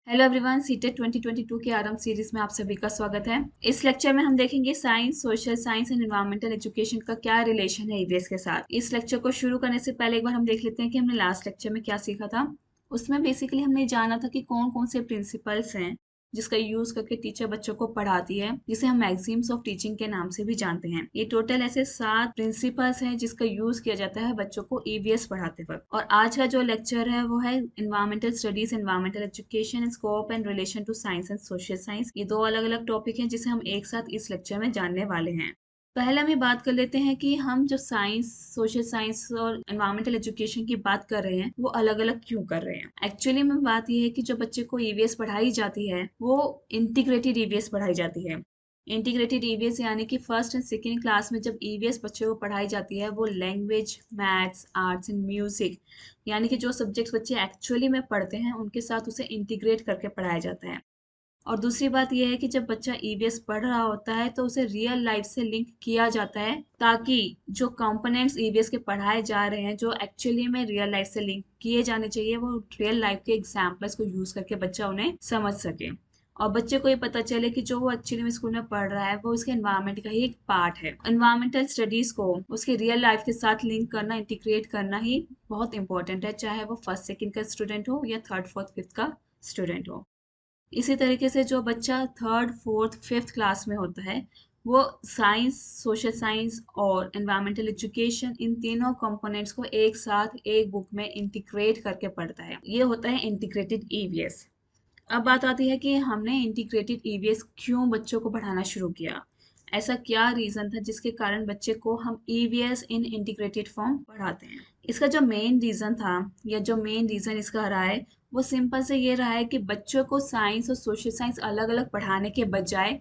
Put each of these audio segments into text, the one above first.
Hello everyone, CTET 2022 के आरंभ series में आप सभी का स्वागत है। इस लेक्चर में हम देखेंगे science, social science and environmental education का क्या रिलेशन है ईवीएस के साथ। इस लेक्चर को शुरू करने से पहले एक बार हम देख लेते हैं कि हमने लास्ट लेक्चर में क्या सीखा था। उसमें बेसिकली हमने जाना था कि कौन कौन से प्रिंसिपल्स हैं जिसका यूज करके टीचर बच्चों को पढ़ाती है, जिसे हम मैक्सिम्स ऑफ टीचिंग के नाम से भी जानते हैं। ये टोटल ऐसे 7 प्रिंसिपल्स हैं जिसका यूज किया जाता है बच्चों को ईवीएस पढ़ाते वक्त। और आज का जो लेक्चर है वो है environmental studies, environmental education, scope and relation to science and social science. ये दो अलग अलग टॉपिक हैं जिसे हम एक साथ इस लेक्चर में जानने वाले हैं। पहले हम ये बात कर लेते हैं कि हम जो साइंस, सोशल साइंस और एनवायरमेंटल एजुकेशन की बात कर रहे हैं वो अलग अलग क्यों कर रहे हैं। एक्चुअली में बात ये है कि जो बच्चे को ईवीएस पढ़ाई जाती है वो इंटीग्रेटेड ईवीएस पढ़ाई जाती है। इंटीग्रेटेड ईवीएस यानी कि फर्स्ट एंड सेकेंड क्लास में जब ईवीएस बच्चे को पढ़ाई जाती है वो language, maths, arts and music यानी कि जो सब्जेक्ट्स बच्चे एक्चुअली में पढ़ते हैं उनके साथ उसे इंटीग्रेट करके पढ़ाया जाता है। और दूसरी बात यह है कि जब बच्चा ईवीएस पढ़ रहा होता है तो उसे रियल लाइफ से लिंक किया जाता है, ताकि जो कंपोनेंट्स ईवीएस के पढ़ाए जा रहे हैं जो एक्चुअली में रियल लाइफ से लिंक किए जाने चाहिए वो रियल लाइफ के एग्जाम्पल्स को यूज करके बच्चा उन्हें समझ सके। और बच्चे को ये पता चले कि जो वो एक्चुअली में स्कूल में पढ़ रहा है वो उसके एनवायरनमेंट का ही एक पार्ट है। एनवायरमेंटल स्टडीज को उसके रियल लाइफ के साथ लिंक करना, इंटीग्रेट करना ही बहुत इंपॉर्टेंट है, चाहे वो फर्स्ट सेकंड का स्टूडेंट हो या थर्ड फोर्थ फिफ्थ का स्टूडेंट हो। इसी तरीके से जो बच्चा थर्ड फोर्थ फिफ्थ क्लास में होता है वो साइंस, सोशल साइंस और एनवायरमेंटल एजुकेशन, इन तीनों कंपोनेंट्स को एक साथ एक बुक में इंटीग्रेट करके पढ़ता है। ये होता है इंटीग्रेटेड ईवीएस। अब बात आती है कि हमने इंटीग्रेटेड ईवीएस क्यों बच्चों को पढ़ाना शुरू किया। ऐसा क्या रीजन था जिसके कारण बच्चे को हम ईवीएस इन इंटीग्रेटेड फॉर्म पढ़ाते हैं। इसका जो मेन रीजन था या जो मेन रीजन इसका रहा है वो सिंपल से ये रहा है कि बच्चों को साइंस और सोशल साइंस अलग अलग पढ़ाने के बजाय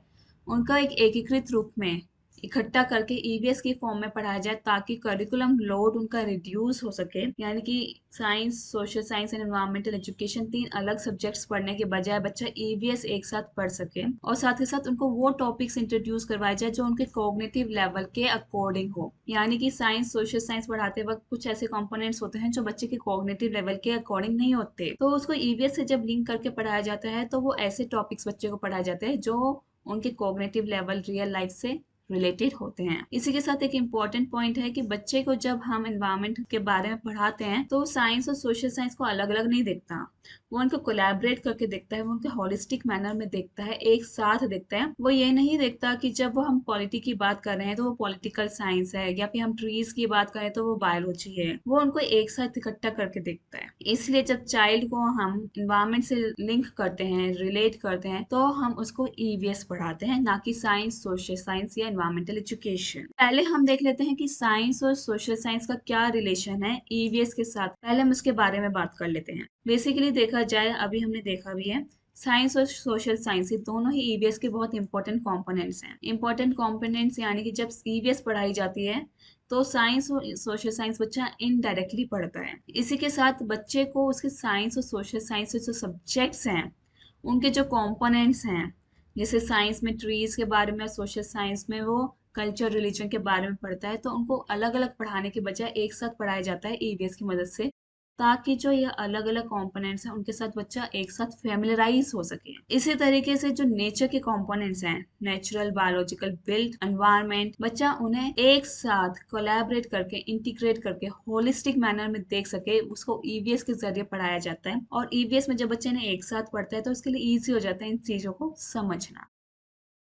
उनका एक एकीकृत रूप में इकट्ठा करके ईवीएस की फॉर्म में पढ़ाया जाए, ताकि करिकुलम लोड उनका रिड्यूस हो सके। यानी कि science, social science and environmental education, 3 अलग सब्जेक्ट्स पढ़ने के बजाय बच्चा ईवीएस एक साथ पढ़ सके, और साथ ही साथ उनको वो टॉपिक्स इंट्रोड्यूस करवाए जाए जो उनके कॉग्निटिव लेवल के अकॉर्डिंग हो। यानी कि साइंस, सोशल साइंस पढ़ाते वक्त कुछ ऐसे कंपोनेंट्स होते हैं जो बच्चे के कॉग्निटिव लेवल के अकॉर्डिंग नहीं होते, तो उसको ईवीएस से जब लिंक करके पढ़ाया जाता है तो वो ऐसे टॉपिक्स बच्चे को पढ़ाए जाते हैं जो उनके कॉग्निटिव लेवल रियल लाइफ से रिलेटेड होते हैं। इसी के साथ एक इम्पॉर्टेंट पॉइंट है कि बच्चे को जब हम एनवायरनमेंट के बारे में पढ़ाते हैं तो साइंस और सोशल साइंस को अलग अलग नहीं देखता, वो उनको कोलैबोरेट करके देखता है, वो उनके होलिस्टिक मैनर में देखता है, एक साथ देखता है। वो ये नहीं देखता कि जब वो हम पॉलिटी की बात कर रहे हैं तो वो पॉलिटिकल साइंस है, या फिर हम ट्रीज की बात करें तो वो बायोलॉजी है। वो उनको एक साथ इकट्ठा करके देखता है। इसलिए जब चाइल्ड को हम इन्वायरमेंट से लिंक करते हैं, रिलेट करते हैं, तो हम उसको ईवीएस पढ़ाते हैं, ना कि साइंस, सोशल साइंस या एनवायरमेंटल एजुकेशन। पहले हम देख लेते हैं कि साइंस और सोशल साइंस का क्या रिलेशन है ईवीएस के साथ। पहले हम इसके बारे में बात कर लेते हैं। बेसिकली देखा जाए, अभी हमने देखा भी है, साइंस और सोशल साइंस ये दोनों ही ईवीएस के बहुत इंपॉर्टेंट कंपोनेंट्स हैं। इंपॉर्टेंट कंपोनेंट्स यानी कि जब ईवीएस पढ़ाई जाती है तो साइंस और सोशल साइंस बच्चा इनडायरेक्टली पढ़ता है। इसी के साथ बच्चे को उसके साइंस और सोशल साइंस के जो सब्जेक्ट्स हैं उनके जो कंपोनेंट्स हैं, जैसे साइंस में ट्रीज के बारे में, सोशल साइंस में वो कल्चर, रिलीजन के बारे में पढ़ता है, तो उनको अलग अलग पढ़ाने के बजाय एक साथ पढ़ाया जाता है ईवीएस की मदद से, ताकि जो ये अलग अलग कंपोनेंट्स हैं उनके साथ बच्चा एक साथ फेमिलराइज हो सके। इसी तरीके से जो नेचर के कंपोनेंट्स हैं, नेचुरल, बायोलॉजिकल, बिल्ट एनवायरनमेंट, बच्चा उन्हें एक साथ कोलैबोरेट करके, इंटीग्रेट करके होलिस्टिक मैनर में देख सके, उसको ईवीएस के जरिए पढ़ाया जाता है। और ईवीएस में जब बच्चे ने एक साथ पढ़ता है तो उसके लिए ईजी हो जाता है इन चीजों को समझना।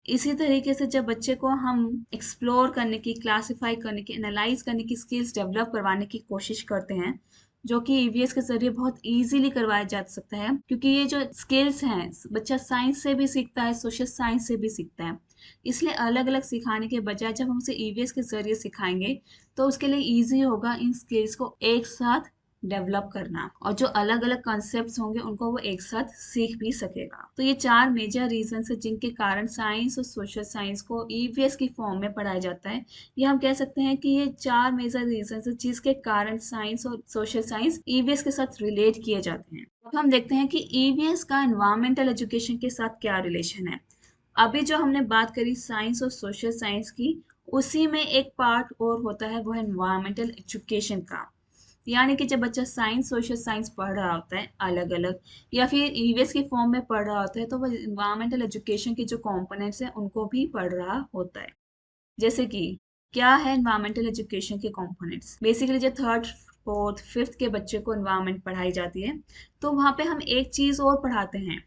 इसी तरीके से जब बच्चे को हम एक्सप्लोर करने की, क्लासिफाई करने की, एनालाइज करने की स्किल्स डेवलप करवाने की कोशिश करते हैं, जो कि ईवीएस के जरिए बहुत इजीली करवाया जा सकता है, क्योंकि ये जो स्किल्स हैं बच्चा साइंस से भी सीखता है, सोशल साइंस से भी सीखता है। इसलिए अलग अलग सिखाने के बजाय जब हम उसे ईवीएस के जरिए सिखाएंगे तो उसके लिए ईजी होगा इन स्किल्स को एक साथ डेवलप करना, और जो अलग अलग कॉन्सेप्ट्स होंगे उनको वो एक साथ सीख भी सकेगा। तो ये 4 मेजर रीजन है जिनके कारण साइंस और सोशल साइंस को ईवीएस की फॉर्म में पढ़ाया जाता है। ये हम कह सकते हैं कि ये 4 मेजर रीजन है जिसके कारण साइंस और सोशल साइंस ईवीएस के साथ रिलेट किए जाते हैं। अब हम देखते हैं कि ईवीएस का एनवायरमेंटल एजुकेशन के साथ क्या रिलेशन है। अभी जो हमने बात करी साइंस और सोशल साइंस की, उसी में एक पार्ट और होता है, वो है एनवायरमेंटल एजुकेशन का। यानी कि जब बच्चा साइंस सोशल साइंस पढ़ रहा होता है अलग अलग, या फिर ईवीएस के फॉर्म में पढ़ रहा होता है, तो वो इन्वायरमेंटल एजुकेशन के जो कंपोनेंट्स हैं उनको भी पढ़ रहा होता है। जैसे कि क्या है इन्वायरमेंटल एजुकेशन के कंपोनेंट्स। बेसिकली जब थर्ड फोर्थ फिफ्थ के बच्चे को इन्वायरमेंट पढ़ाई जाती है, तो वहाँ पे हम एक चीज़ और पढ़ाते हैं,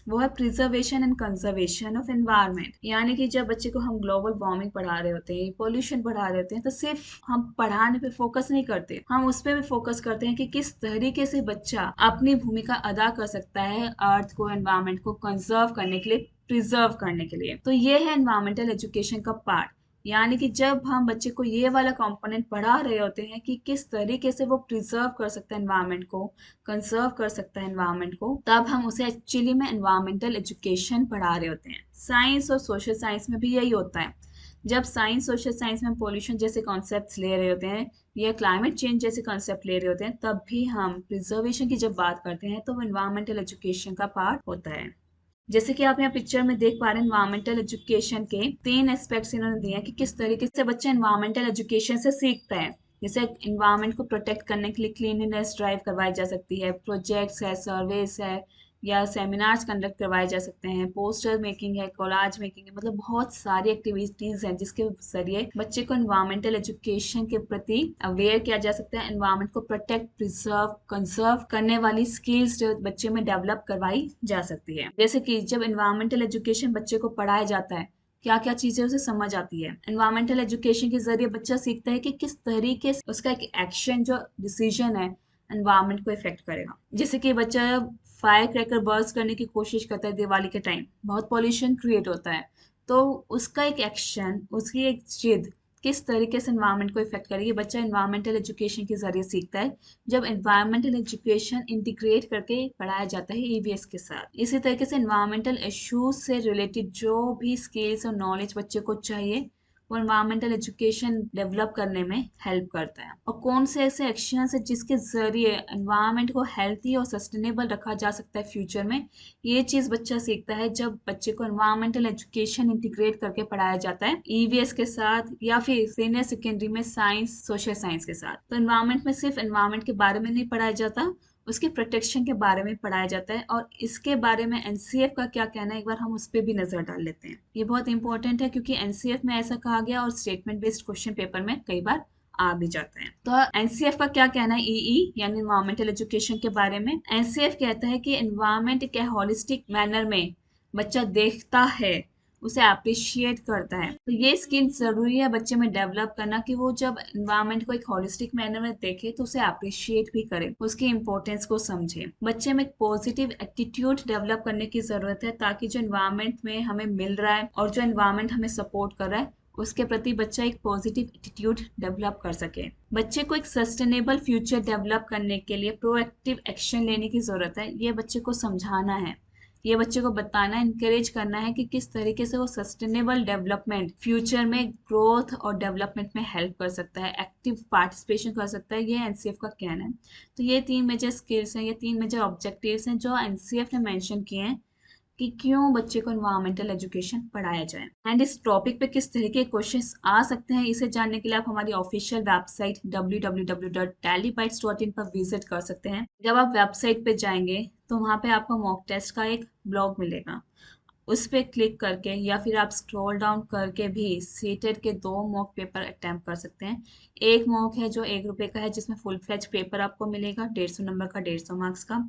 वो है preservation and conservation of environment. यानी कि जब बच्चे को हम ग्लोबल वार्मिंग पढ़ा रहे होते हैं, पोल्यूशन पढ़ा रहे होते हैं, तो सिर्फ हम पढ़ाने पे फोकस नहीं करते, हम उस पे भी फोकस करते हैं कि किस तरीके से बच्चा अपनी भूमिका अदा कर सकता है अर्थ को, एनवायरनमेंट को कंजर्व करने के लिए, प्रिजर्व करने के लिए। तो ये है एनवायरमेंटल एजुकेशन का पार्ट। यानी कि जब हम बच्चे को ये वाला कंपोनेंट पढ़ा रहे होते हैं कि किस तरीके से वो प्रिजर्व कर सकता है एनवायरनमेंट को, कंजर्व कर सकता है एनवायरनमेंट को, तब हम उसे एक्चुअली में एनवायरमेंटल एजुकेशन पढ़ा रहे होते हैं। साइंस और सोशल साइंस में भी यही होता है। जब साइंस सोशल साइंस में पोल्यूशन जैसे कॉन्सेप्ट्स ले रहे होते हैं या क्लाइमेट चेंज जैसे कॉन्सेप्ट ले रहे होते हैं, तब भी हम प्रिजर्वेशन की जब बात करते हैं तो वो एनवायरमेंटल एजुकेशन का पार्ट होता है। जैसे कि आप यहाँ पिक्चर में देख पा रहे हैं, एनवायरमेंटल एजुकेशन के 3 एस्पेक्ट्स इन्होंने दिए हैं कि किस तरीके से बच्चा एनवायरमेंटल एजुकेशन से सीखता है। जैसे एनवायरमेंट को प्रोटेक्ट करने के लिए क्लीनलीनेस ड्राइव करवाई जा सकती है, प्रोजेक्ट्स है, सर्वेस है, या सेमिनार्स कंडक्ट करवाए जा सकते हैं, पोस्टर मेकिंग है, कोलाज मेकिंग है, मतलब बहुत सारी एक्टिविटीज हैं जिसके जरिए बच्चे को एनवायरमेंटल एजुकेशन के प्रति अवेयर किया जा सकता है। एनवायरमेंट को प्रोटेक्ट, प्रिजर्व, कंजर्व करने वाली स्किल्स जो बच्चे में डेवलप करवाई जा सकती है। जैसे कि जब एनवायरमेंटल एजुकेशन बच्चे को पढ़ाया जाता है, क्या क्या चीजें उसे समझ आती है। एनवायरमेंटल एजुकेशन के जरिए बच्चा सीखता है कि किस तरीके से उसका एक एक्शन, जो डिसीजन है, एनवायरमेंट को इफेक्ट करेगा। जैसे कि बच्चा फायर क्रैकर बर्स्ट करने की कोशिश करता है दिवाली के टाइम, बहुत पॉल्यूशन क्रिएट होता है, तो उसका एक एक्शन, उसकी एक जिद किस तरीके से एनवायरनमेंट को इफेक्ट करेगी, बच्चा एनवायरमेंटल एजुकेशन के जरिए सीखता है। जब एनवायरमेंटल एजुकेशन इंटीग्रेट करके पढ़ाया जाता है ईवीएस के साथ, इसी तरीके से एनवायरमेंटल इश्यूज से रिलेटेड जो भी स्किल्स और नॉलेज बच्चे को चाहिए, वो एनवायरमेंटल एजुकेशन डेवलप करने में हेल्प करता है। और कौन से ऐसे एक्शंस है जिसके जरिए एनवायरमेंट को हेल्थी और सस्टेनेबल रखा जा सकता है फ्यूचर में, ये चीज बच्चा सीखता है जब बच्चे को एनवायरमेंटल एजुकेशन इंटीग्रेट करके पढ़ाया जाता है ईवीएस के साथ, या फिर सीनियर सेकेंडरी में साइंस सोशल साइंस के साथ। तो एनवायरमेंट में सिर्फ एनवायरमेंट के बारे में नहीं पढ़ाया जाता, उसके प्रोटेक्शन के बारे में पढ़ाया जाता है। और इसके बारे में एनसीएफ का क्या कहना है, एक बार हम उस पर भी नजर डाल लेते हैं। ये बहुत इंपॉर्टेंट है क्योंकि एनसीएफ में ऐसा कहा गया और स्टेटमेंट बेस्ड क्वेश्चन पेपर में कई बार आ भी जाते हैं। तो एनसीएफ का क्या कहना है ईई यानी एनवायरमेंटल एजुकेशन के बारे में। एनसीएफ कहता है कि एनवायरमेंट के होलिस्टिक मैनर में बच्चा देखता है, उसे अप्रिशिएट करता है। तो ये स्किल जरूरी है बच्चे में डेवलप करना कि वो जब एनवायरनमेंट को एक होलिस्टिक मैनर में देखे तो उसे अप्रिशिएट भी करे, उसकी इंपॉर्टेंस को समझे। बच्चे में एक पॉजिटिव एटीट्यूड डेवलप करने की जरूरत है ताकि जो एनवायरनमेंट में हमें मिल रहा है और जो एनवायरनमेंट हमें सपोर्ट कर रहा है, उसके प्रति बच्चा एक पॉजिटिव एटीट्यूड डेवलप कर सके। बच्चे को एक सस्टेनेबल फ्यूचर डेवलप करने के लिए प्रोएक्टिव एक्शन लेने की जरूरत है। ये बच्चे को समझाना है, ये बच्चे को बताना, इनकरेज करना है कि किस तरीके से वो सस्टेनेबल डेवलपमेंट फ्यूचर में ग्रोथ और डेवलपमेंट में हेल्प कर सकता है, एक्टिव पार्टिसिपेशन कर सकता है। ये एनसीएफ का कहना है। तो ये 3 मेजर स्किल्स हैं, ये 3 मेजर ऑब्जेक्टिव्स हैं जो एनसीएफ ने मेंशन किए हैं कि क्यों बच्चे को एनवायरमेंटल एजुकेशन पढ़ाया जाए। एंड इस टॉपिक पे किस तरह के क्वेश्चंस आ सकते हैं, इसे जानने के लिए आप हमारी ऑफिशियल वेबसाइट www.tallybytes.in पर विजिट कर सकते हैं। जब आप वेबसाइट पे जाएंगे तो वहाँ पे आपको मॉक टेस्ट का एक ब्लॉग मिलेगा, उस पर क्लिक करके या फिर आप स्क्रॉल डाउन करके भी सीटेट के 2 मॉक पेपर अटेम्प्ट कर सकते हैं। एक मॉक है जो ₹1 का है, जिसमें फुल फ्लेज पेपर आपको मिलेगा 150 नंबर का, 150 मार्क्स का।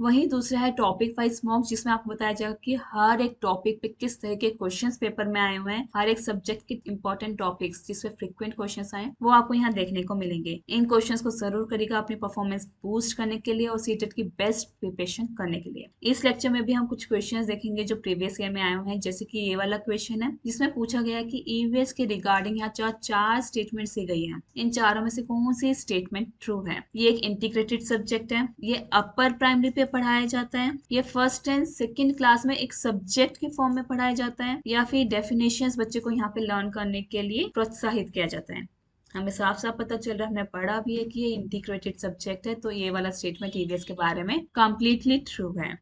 वहीं दूसरा है टॉपिक वाइज मॉक, जिसमें आपको बताया जाएगा कि हर एक टॉपिक पे किस तरह के क्वेश्चंस पेपर में आए हुए हैं, हर एक सब्जेक्ट के इंपॉर्टेंट टॉपिक्स जिसपे फ्रिक्वेंट क्वेश्चंस आए वो आपको यहाँ देखने को मिलेंगे। इन क्वेश्चंस को जरूर करिएगा अपनी परफॉर्मेंस बूस्ट करने के लिए और सीटेट की बेस्ट प्रिपरेशन करने के लिए। इस लेक्चर में भी हम कुछ क्वेश्चन देखेंगे जो प्रीवियस ईयर में आए हुए हैं। जैसे कि ये वाला क्वेश्चन है जिसमें पूछा गया है कि ईवीएस के रिगार्डिंग यहाँ चार स्टेटमेंट दी गई है, इन चारों में से कौन सी स्टेटमेंट ट्रू है। ये एक इंटीग्रेटेड सब्जेक्ट है, ये अपर प्राइमरी पे पढ़ाया जाता है, ये फर्स्ट एंड सेकंड क्लास में एक सब्जेक्ट के फॉर्म में पढ़ाया जाता है, या फिर डेफिनेशंस बच्चे को यहाँ पे लर्न करने के लिए प्रोत्साहित किया जाता है। हमें साफ साफ पता चल रहा है, हमने पढ़ा भी है कि ये इंटीग्रेटेड सब्जेक्ट है, तो ये वाला स्टेटमेंट ईवीएस के बारे में कंप्लीटली ट्रू है।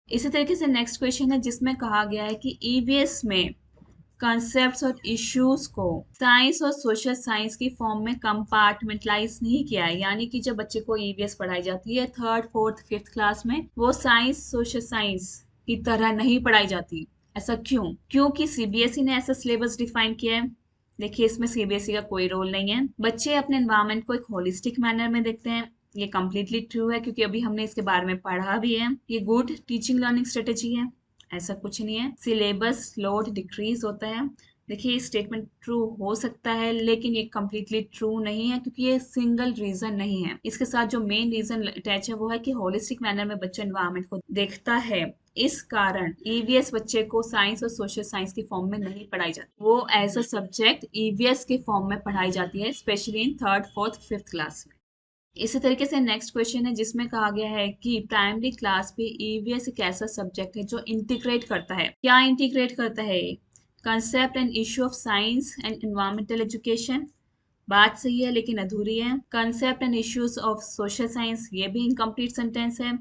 इसी तरीके से नेक्स्ट क्वेश्चन है जिसमें कहा गया है कि ईवीएस में कॉन्सेप्ट्स और इश्यूज को साइंस और सोशल साइंस की फॉर्म में कंपार्टमेंटलाइज नहीं किया है, यानी कि जब बच्चे को ईवीएस पढ़ाई जाती है 3rd 4th 5th क्लास में, वो साइंस सोशल साइंस की तरह नहीं पढ़ाई जाती। ऐसा क्यों? क्योंकि सीबीएसई ने ऐसा सिलेबस डिफाइन किया है। देखिए, इसमें सीबीएसई का कोई रोल नहीं है। बच्चे अपने एनवायरनमेंट को एक होलिस्टिक मैनर में देखते हैं। ये कम्प्लीटली ट्रू है, क्योंकि अभी हमने इसके बारे में पढ़ा भी है। ये गुड टीचिंग लर्निंग स्ट्रेटेजी है। ऐसा कुछ नहीं है। सिलेबस लोड डिक्रीज होता है। देखिए, ये स्टेटमेंट ट्रू हो सकता है, लेकिन ये कम्प्लीटली ट्रू नहीं है, क्योंकि ये सिंगल रीजन नहीं है। इसके साथ जो मेन रीजन अटैच है वो है कि होलिस्टिक मैनर में बच्चा एनवायरनमेंट को देखता है। इस कारण ईवीएस बच्चे को साइंस और सोशल साइंस की फॉर्म में नहीं पढ़ाई जाती, वो एज अ सब्जेक्ट ईवीएस के फॉर्म में पढ़ाई जाती है, specially in 3rd 4th 5th class में। इसी तरीके से नेक्स्ट क्वेश्चन है, जिसमें कहा गया है कि प्राइमरी क्लास पे ईवीएस एक ऐसा सब्जेक्ट है जो इंटीग्रेट करता है। क्या इंटीग्रेट करता है? Concept and issue of science and environmental education. बात सही है, लेकिन अधूरी है। Concept and issues of social science, ये भी इनकम्प्लीट सेंटेंस है।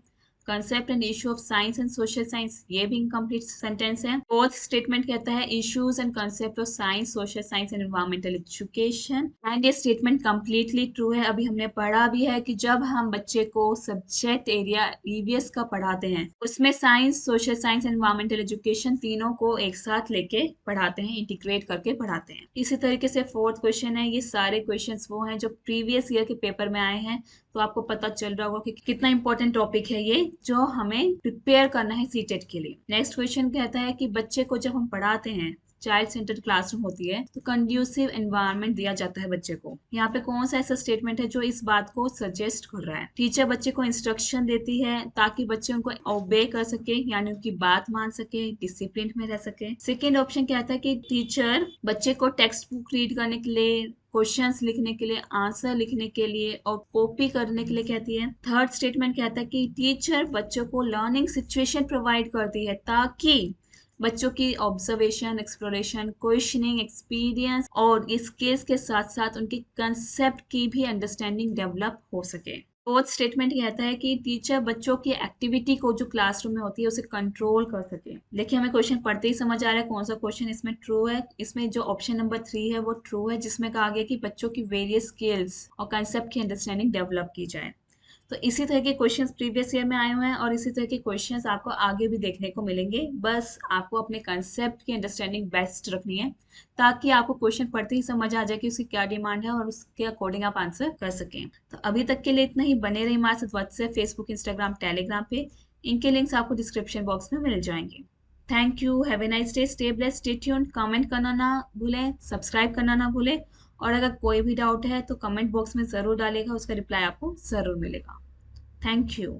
Concept and issue of science and social science, ये भी इनकम्प्लीट सेंटेंस है। फोर्थ स्टेटमेंट कहता है issues and concept of science social science and environmental education, and ये statement completely true है। अभी हमने पढ़ा भी है कि जब हम बच्चे को सब्जेक्ट एरिया ईवीएस का पढ़ाते हैं, उसमें science social science and environmental education तीनों को एक साथ लेके पढ़ाते हैं, इंटीग्रेट करके पढ़ाते हैं। इसी तरीके से फोर्थ क्वेश्चन है, ये सारे क्वेश्चंस वो हैं जो प्रीवियस ईयर के पेपर में आए हैं, तो आपको पता चल रहा होगा कि कितना इंपॉर्टेंट टॉपिक है ये, जो हमें प्रिपेयर करना है सीटेट के लिए। नेक्स्ट क्वेश्चन कहता है कि बच्चे को जब हम पढ़ाते हैं, चाइल्ड सेंटर्ड क्लासरूम होती है, तो कंड्यूसिव एनवायरनमेंट दिया जाता है बच्चे को। यहाँ पे कौन सा ऐसा स्टेटमेंट है जो इस बात को सजेस्ट कर रहा है? टीचर बच्चे को इंस्ट्रक्शन देती है ताकि बच्चे उनको ओबे कर सके, यानी उनकी बात मान सके, डिसिप्लिन में रह सके। सेकेंड ऑप्शन कहता है कि टीचर बच्चे को टेक्स्ट बुक रीड करने के लिए, क्वेश्चंस लिखने के लिए, आंसर लिखने के लिए और कॉपी करने के लिए कहती है। थर्ड स्टेटमेंट कहता है कि टीचर बच्चों को लर्निंग सिचुएशन प्रोवाइड करती है ताकि बच्चों की ऑब्जर्वेशन, एक्सप्लोरेशन, क्वेश्चनिंग, एक्सपीरियंस और स्किल्स के साथ साथ उनकी कंसेप्ट की भी अंडरस्टैंडिंग डेवलप हो सके। फोर्थ स्टेटमेंट कहता है कि टीचर बच्चों की एक्टिविटी को जो क्लासरूम में होती है उसे कंट्रोल कर सके। देखिए, हमें क्वेश्चन पढ़ते ही समझ आ रहा है कौन सा क्वेश्चन इसमें ट्रू है। इसमें जो ऑप्शन नंबर 3 है वो ट्रू है, जिसमें कहा गया कि बच्चों की वेरियस स्किल्स और कंसेप्ट की अंडरस्टैंडिंग डेवलप की जाए। तो इसी तरह के क्वेश्चंस प्रीवियस ईयर में आए हुए हैं और इसी तरह के क्वेश्चंस आपको आगे भी देखने को मिलेंगे। बस आपको अपने कंसेप्ट की अंडरस्टैंडिंग बेस्ट रखनी है, ताकि आपको क्वेश्चन पढ़ते ही समझ आ जाए कि उसकी क्या डिमांड है और उसके अकॉर्डिंग आप आंसर कर सकें। तो अभी तक के लिए इतना ही। बने रहिए हमारे साथ व्हाट्सएप, फेसबुक, इंस्टाग्राम, टेलीग्राम पे। इनके लिंक्स आपको डिस्क्रिप्शन बॉक्स में मिल जाएंगे। Thank you, have a nice day, stay blessed, stay tuned. Comment करना ना भूलें, सब्सक्राइब करना ना भूलें, और अगर कोई भी डाउट है तो कमेंट बॉक्स में ज़रूर डालेगा, उसका रिप्लाई आपको ज़रूर मिलेगा। Thank you.